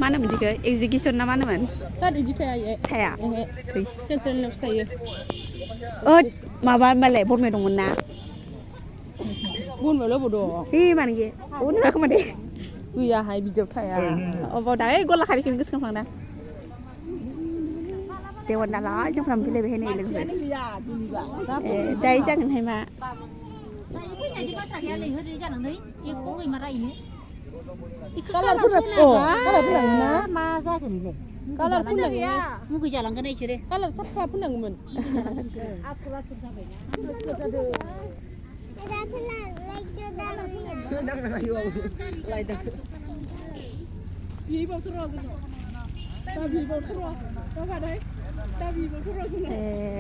Mana mending ke execution na mana man? Tadi di taya. Taya. Central news taya. Maba malay bon me dong na. Bun malo bodo. Mana ge? Bun ha kemana deh? Iya hai bijak taya. Oh dah gue lah kali kini gue sekarang dah. Dewan dah lah, jangan pernah pilih behini lagi. Dah jangan hai mak. Kalar pun kalar pun na. Masa kan ni. Kalar pun ya. Mungkin jalan kan ini sih. Kalar siapa pun men.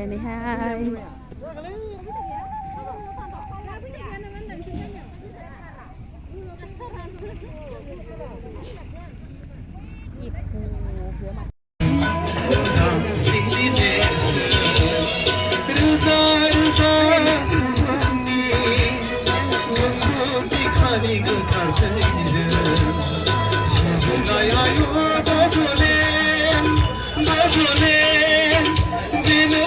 Ni hai. Beni